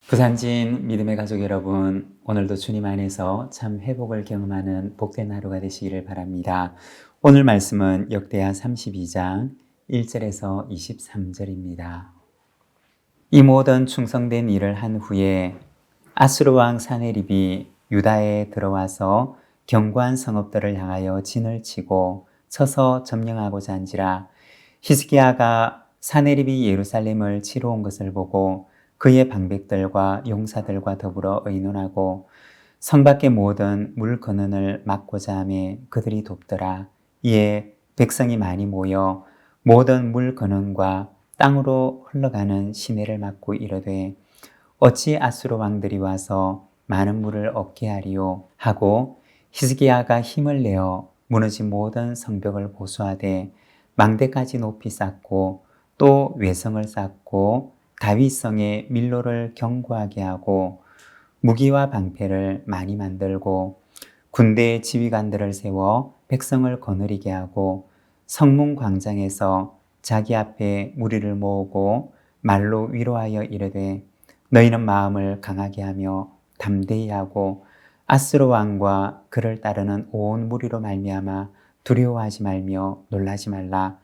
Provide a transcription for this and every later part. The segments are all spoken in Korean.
부산진 믿음의 가족 여러분, 오늘도 주님 안에서 참 회복을 경험하는 복된 하루가 되시기를 바랍니다. 오늘 말씀은 역대하 32장 1절에서 23절입니다. 이 모든 충성된 일을 한 후에 아수르 왕 사네립이 유다에 들어와서 견고한 성읍들을 향하여 진을 치고 쳐서 점령하고자 한지라. 히스기야가 사네립이 예루살렘을 치러 온 것을 보고 그의 방백들과 용사들과 더불어 의논하고 성 밖의 모든 물 근원을 막고자 하며 그들이 돕더라. 이에 백성이 많이 모여 모든 물 근원과 땅으로 흘러가는 시내를 막고 이르되 어찌 아수르 왕들이 와서 많은 물을 얻게 하리요 하고 히스기야가 힘을 내어 무너진 모든 성벽을 보수하되 망대까지 높이 쌓고 또 외성을 쌓고 다윗성에 밀로를 견고하게 하고 무기와 방패를 많이 만들고 군대의 지휘관들을 세워 백성을 거느리게 하고 성문 광장에서 자기 앞에 무리를 모으고 말로 위로하여 이르되 너희는 마음을 강하게 하며 담대히 하고 아수르 왕과 그를 따르는 온 무리로 말미암아 두려워하지 말며 놀라지 말라.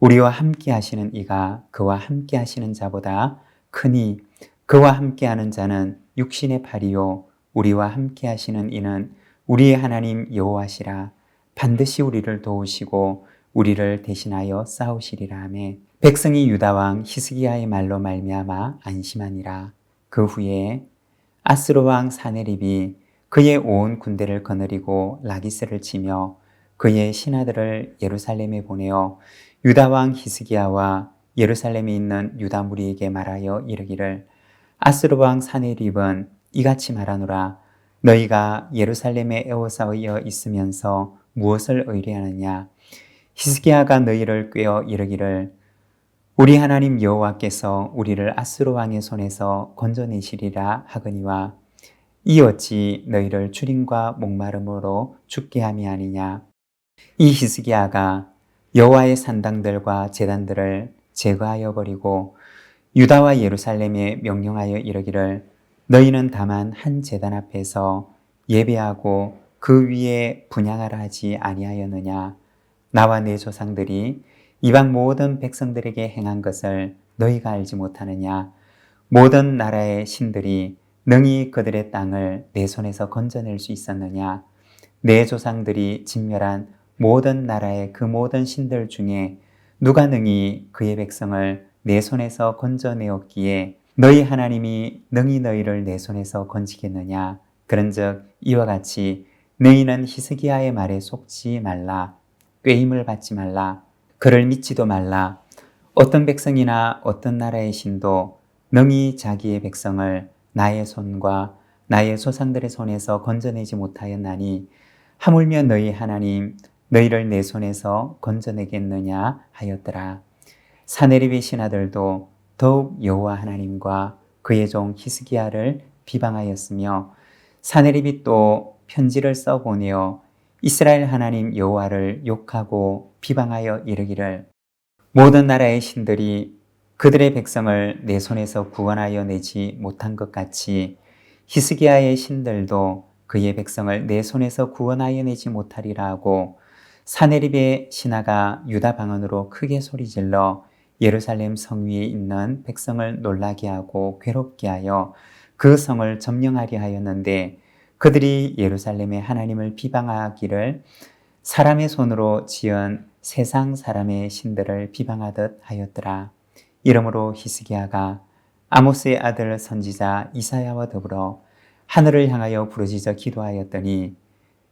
우리와 함께 하시는 이가 그와 함께 하시는 자보다 크니 그와 함께 하는 자는 육신의 팔이요 우리와 함께 하시는 이는 우리의 하나님 여호와시라. 반드시 우리를 도우시고 우리를 대신하여 싸우시리라 하매 백성이 유다 왕 히스기야의 말로 말미암아 안심하니라. 그 후에 아수르 왕 사네립이 그의 온 군대를 거느리고 라기스를 치며 그의 신하들을 예루살렘에 보내어 유다 왕 히스기야와 예루살렘에 있는 유다 무리에게 말하여 이르기를 아수르 왕 사네립은 이같이 말하노라. 너희가 예루살렘에 에워싸여 있으면서 무엇을 의뢰하느냐. 히스기야가 너희를 꾀어 이르기를 우리 하나님 여호와께서 우리를 아수르 왕의 손에서 건져내시리라 하거니와 이 어찌 너희를 주림과 목마름으로 죽게 함이 아니냐. 이 히스기야가 여호와의 산당들과 제단들을 제거하여 버리고 유다와 예루살렘에 명령하여 이르기를 너희는 다만 한 제단 앞에서 예배하고 그 위에 분향하라 하지 아니하였느냐. 나와 내 조상들이 이방 모든 백성들에게 행한 것을 너희가 알지 못하느냐. 모든 나라의 신들이 능히 그들의 땅을 내 손에서 건져낼 수 있었느냐. 내 조상들이 진멸한 모든 나라의 그 모든 신들 중에 누가 능히 그의 백성을 내 손에서 건져내었기에 너희 하나님이 능히 너희를 내 손에서 건지겠느냐. 그런즉 이와 같이 너희는 히스기야의 말에 속지 말라. 꾀임을 받지 말라. 그를 믿지도 말라. 어떤 백성이나 어떤 나라의 신도 능히 자기의 백성을 나의 손과 나의 조상들의 손에서 건져내지 못하였나니 하물며 너희 하나님 너희를 내 손에서 건져내겠느냐 하였더라. 사네립의 신하들도 더욱 여호와 하나님과 그의 종 히스기야를 비방하였으며 사네립이 또 편지를 써보내어 이스라엘 하나님 여호와를 욕하고 비방하여 이르기를 모든 나라의 신들이 그들의 백성을 내 손에서 구원하여 내지 못한 것 같이 히스기야의 신들도 그의 백성을 내 손에서 구원하여 내지 못하리라 하고 사네립의 신하가 유다 방언으로 크게 소리질러 예루살렘 성 위에 있는 백성을 놀라게 하고 괴롭게 하여 그 성을 점령하려 하였는데 그들이 예루살렘의 하나님을 비방하기를 사람의 손으로 지은 세상 사람의 신들을 비방하듯 하였더라. 이러므로 히스기야가 아모스의 아들 선지자 이사야와 더불어 하늘을 향하여 부르짖어 기도하였더니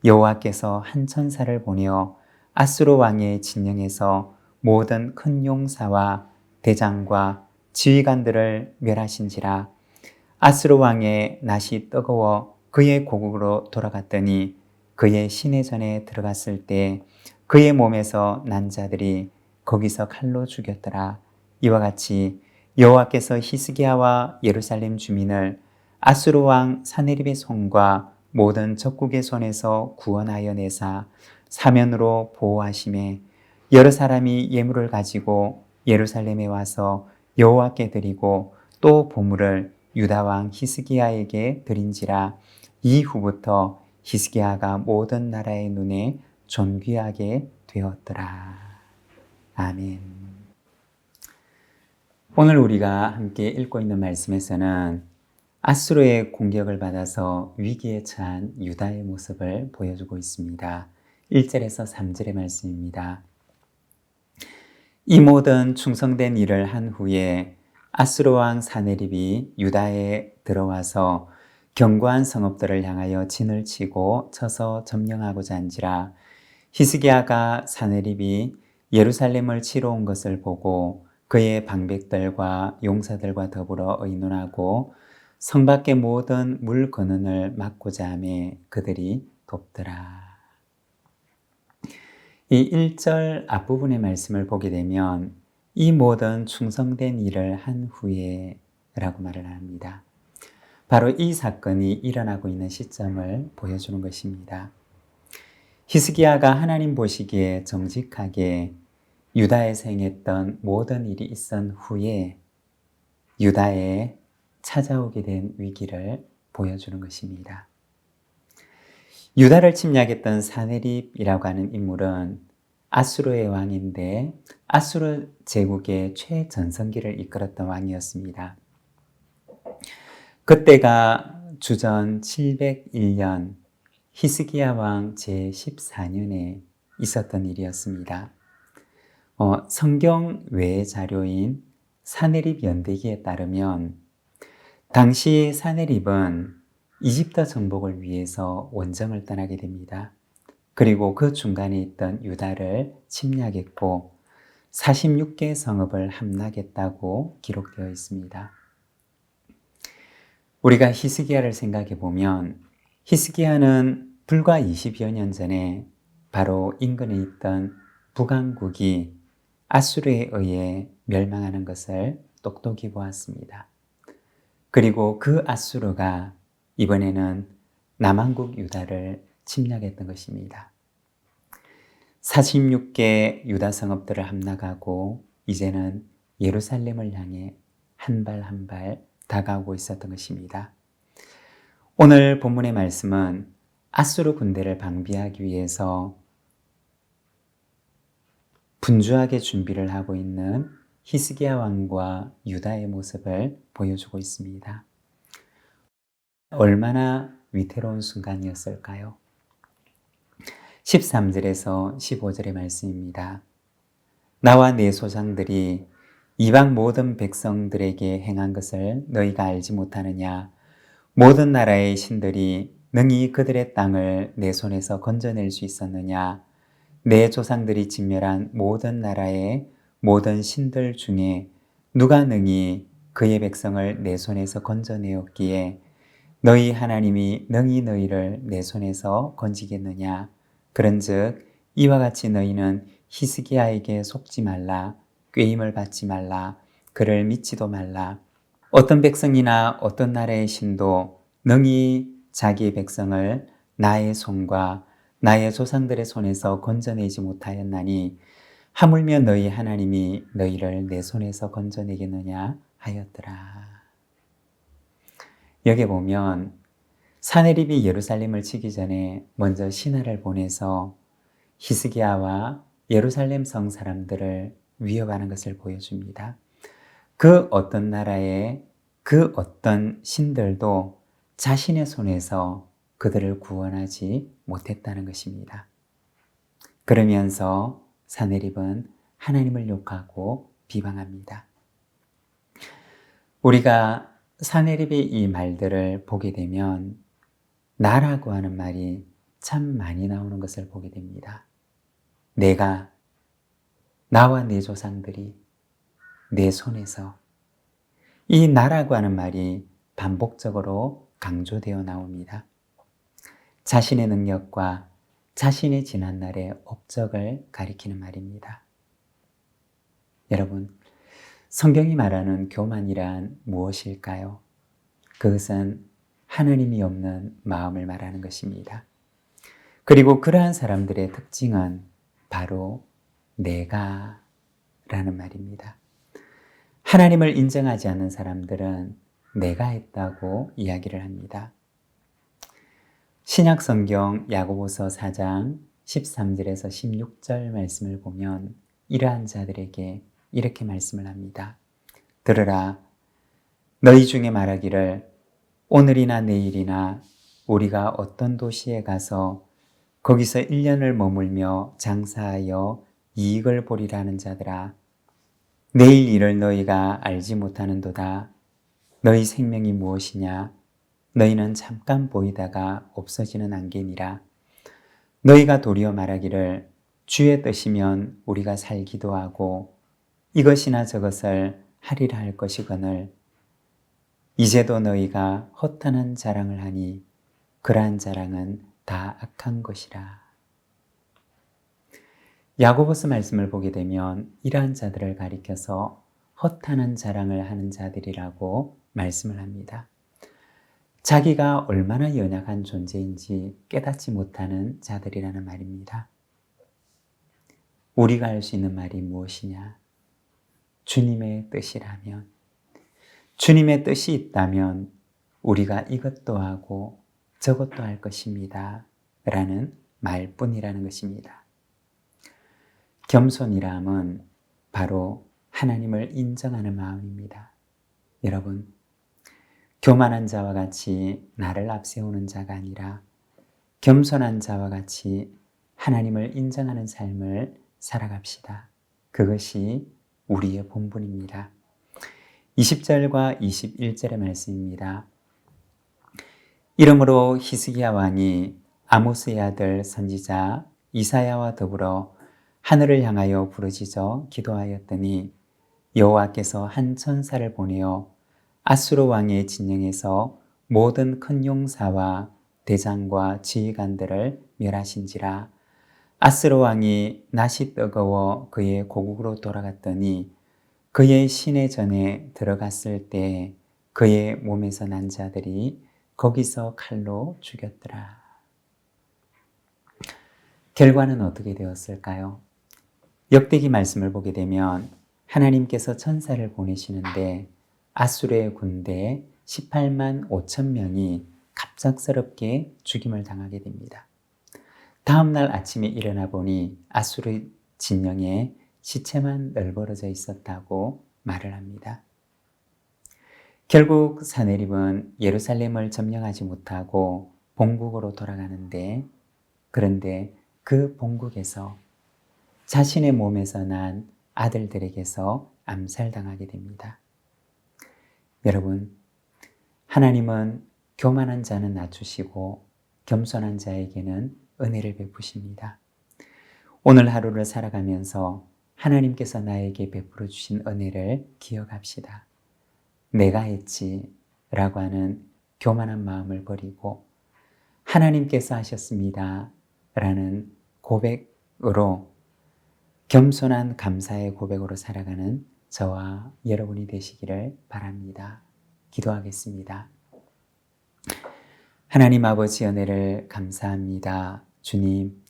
여호와께서 한 천사를 보내어 아수르 왕의 진영에서 모든 큰 용사와 대장과 지휘관들을 멸하신지라. 아수르 왕의 낯이 뜨거워 그의 고국으로 돌아갔더니 그의 시내전에 들어갔을 때 그의 몸에서 난 자들이 거기서 칼로 죽였더라. 이와 같이 여호와께서 히스기야와 예루살렘 주민을 아수르 왕 사네립의 손과 모든 적국의 손에서 구원하여 내사 사면으로 보호하심에 여러 사람이 예물을 가지고 예루살렘에 와서 여호와께 드리고 또 보물을 유다 왕 히스기야에게 드린지라. 이후부터 히스기야가 모든 나라의 눈에 존귀하게 되었더라. 아멘. 오늘 우리가 함께 읽고 있는 말씀에서는 아수르의 공격을 받아서 위기에 처한 유다의 모습을 보여주고 있습니다. 1절에서 3절의 말씀입니다. 이 모든 충성된 일을 한 후에 아수르 왕 사네립이 유다에 들어와서 견고한 성읍들을 향하여 진을 치고 쳐서 점령하고자 한지라. 히스기야가 사네립이 예루살렘을 치러 온 것을 보고 그의 방백들과 용사들과 더불어 의논하고 성 밖의 모든 물 근원을 막고자 하며 그들이 돕더라. 이 1절 앞부분의 말씀을 보게 되면 이 모든 충성된 일을 한 후에 라고 말을 합니다. 바로 이 사건이 일어나고 있는 시점을 보여주는 것입니다. 히스기야가 하나님 보시기에 정직하게 유다에서 행했던 모든 일이 있은 후에 유다에 찾아오게 된 위기를 보여주는 것입니다. 유다를 침략했던 사네립이라고 하는 인물은 아수르의 왕인데 아수르 제국의 최전성기를 이끌었던 왕이었습니다. 그때가 주전 701년 히스기야 왕 제14년에 있었던 일이었습니다. 성경 외의 자료인 사네립 연대기에 따르면 당시 사네립은 이집트 정복을 위해서 원정을 떠나게 됩니다. 그리고 그 중간에 있던 유다를 침략했고 46개 성읍을 함락했다고 기록되어 있습니다. 우리가 히스기야를 생각해 보면 히스기야는 불과 20여 년 전에 바로 인근에 있던 북왕국이 아수르에 의해 멸망하는 것을 똑똑히 보았습니다. 그리고 그 아수르가 이번에는 남왕국 유다를 침략했던 것입니다. 46개 유다 성읍들을 함락하고 이제는 예루살렘을 향해 한 발 한 발 다가오고 있었던 것입니다. 오늘 본문의 말씀은 아수르 군대를 방비하기 위해서 분주하게 준비를 하고 있는 히스기야 왕과 유다의 모습을 보여주고 있습니다. 얼마나 위태로운 순간이었을까요? 13절에서 15절의 말씀입니다. 나와 내 조상들이 이방 모든 백성들에게 행한 것을 너희가 알지 못하느냐? 모든 나라의 신들이 능히 그들의 땅을 내 손에서 건져낼 수 있었느냐? 내 조상들이 진멸한 모든 나라의 모든 신들 중에 누가 능히 그의 백성을 내 손에서 건져내었기에 너희 하나님이 능히 너희를 내 손에서 건지겠느냐? 그런즉 이와 같이 너희는 히스기야에게 속지 말라. 꾀임을 받지 말라. 그를 믿지도 말라. 어떤 백성이나 어떤 나라의 신도 능히 자기의 백성을 나의 손과 나의 조상들의 손에서 건져내지 못하였나니 하물며 너희 하나님이 너희를 내 손에서 건져내겠느냐 하였더라. 여기 보면 사네립이 예루살렘을 치기 전에 먼저 신하를 보내서 히스기야와 예루살렘 성 사람들을 위협하는 것을 보여줍니다. 그 어떤 나라의 그 어떤 신들도 자신의 손에서 그들을 구원하지 못했다는 것입니다. 그러면서 사네립은 하나님을 욕하고 비방합니다. 우리가 사네립의 이 말들을 보게 되면 나라고 하는 말이 참 많이 나오는 것을 보게 됩니다. 내가, 나와 내 조상들이 내 손에서, 이 나라고 하는 말이 반복적으로 강조되어 나옵니다. 자신의 능력과 자신의 지난날의 업적을 가리키는 말입니다. 여러분, 성경이 말하는 교만이란 무엇일까요? 그것은 하나님이 없는 마음을 말하는 것입니다. 그리고 그러한 사람들의 특징은 바로 내가 라는 말입니다. 하나님을 인정하지 않는 사람들은 내가 했다고 이야기를 합니다. 신약 성경 야고보서 4장 13절에서 16절 말씀을 보면 이러한 자들에게 이렇게 말씀을 합니다. 들으라, 너희 중에 말하기를 오늘이나 내일이나 우리가 어떤 도시에 가서 거기서 1년을 머물며 장사하여 이익을 보리라는 자들아, 내일 일을 너희가 알지 못하는도다. 너희 생명이 무엇이냐? 너희는 잠깐 보이다가 없어지는 안개니라. 너희가 도리어 말하기를 주의 뜻이면 우리가 살기도 하고 이것이나 저것을 하리라 할 것이거늘 이제도 너희가 허탄한 자랑을 하니 그러한 자랑은 다 악한 것이라. 야고보서 말씀을 보게 되면 이러한 자들을 가리켜서 허탄한 자랑을 하는 자들이라고 말씀을 합니다. 자기가 얼마나 연약한 존재인지 깨닫지 못하는 자들이라는 말입니다. 우리가 할 수 있는 말이 무엇이냐? 주님의 뜻이라면, 주님의 뜻이 있다면 우리가 이것도 하고 저것도 할 것입니다. 라는 말뿐이라는 것입니다. 겸손이람은 바로 하나님을 인정하는 마음입니다. 여러분, 교만한 자와 같이 나를 앞세우는 자가 아니라 겸손한 자와 같이 하나님을 인정하는 삶을 살아갑시다. 그것이 우리의 본분입니다. 20절과 21절의 말씀입니다. 이러므로 히스기야 왕이 아모스의 아들 선지자 이사야와 더불어 하늘을 향하여 부르짖어 기도하였더니 여호와께서 한 천사를 보내어 아수르 왕의 진영에서 모든 큰 용사와 대장과 지휘관들을 멸하신지라. 아수르 왕이 낯이 뜨거워 그의 고국으로 돌아갔더니 그의 시내전에 들어갔을 때 그의 몸에서 난 자들이 거기서 칼로 죽였더라. 결과는 어떻게 되었을까요? 역대기 말씀을 보게 되면 하나님께서 천사를 보내시는데 아수르의 군대 18만 5천 명이 갑작스럽게 죽임을 당하게 됩니다. 다음 날 아침에 일어나 보니 아수르 진영에 시체만 널브러져 있었다고 말을 합니다. 결국 사내립은 예루살렘을 점령하지 못하고 본국으로 돌아가는데, 그런데 그 본국에서 자신의 몸에서 난 아들들에게서 암살당하게 됩니다. 여러분, 하나님은 교만한 자는 낮추시고 겸손한 자에게는 은혜를 베푸십니다. 오늘 하루를 살아가면서 하나님께서 나에게 베풀어 주신 은혜를 기억합시다. 내가 했지 라고 하는 교만한 마음을 버리고 하나님께서 하셨습니다 라는 고백으로, 겸손한 감사의 고백으로 살아가는 저와 여러분이 되시기를 바랍니다. 기도하겠습니다. 하나님 아버지 은혜를 감사합니다. 주님,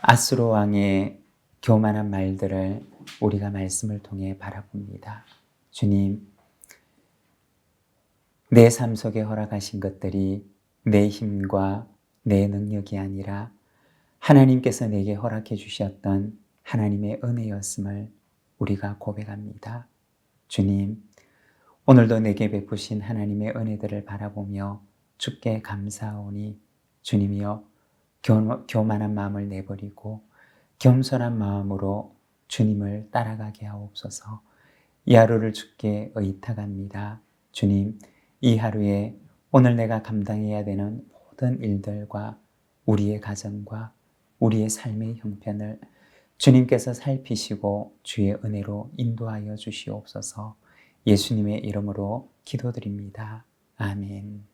아수르 왕의 교만한 말들을 우리가 말씀을 통해 바라봅니다. 주님, 내 삶 속에 허락하신 것들이 내 힘과 내 능력이 아니라 하나님께서 내게 허락해 주셨던 하나님의 은혜였음을 우리가 고백합니다. 주님, 오늘도 내게 베푸신 하나님의 은혜들을 바라보며 주께 감사하오니 주님이여 교만한 마음을 내버리고 겸손한 마음으로 주님을 따라가게 하옵소서. 이 하루를 주께 의탁합니다. 주님, 이 하루에 오늘 내가 감당해야 되는 모든 일들과 우리의 가정과 우리의 삶의 형편을 주님께서 살피시고 주의 은혜로 인도하여 주시옵소서. 예수님의 이름으로 기도드립니다. 아멘.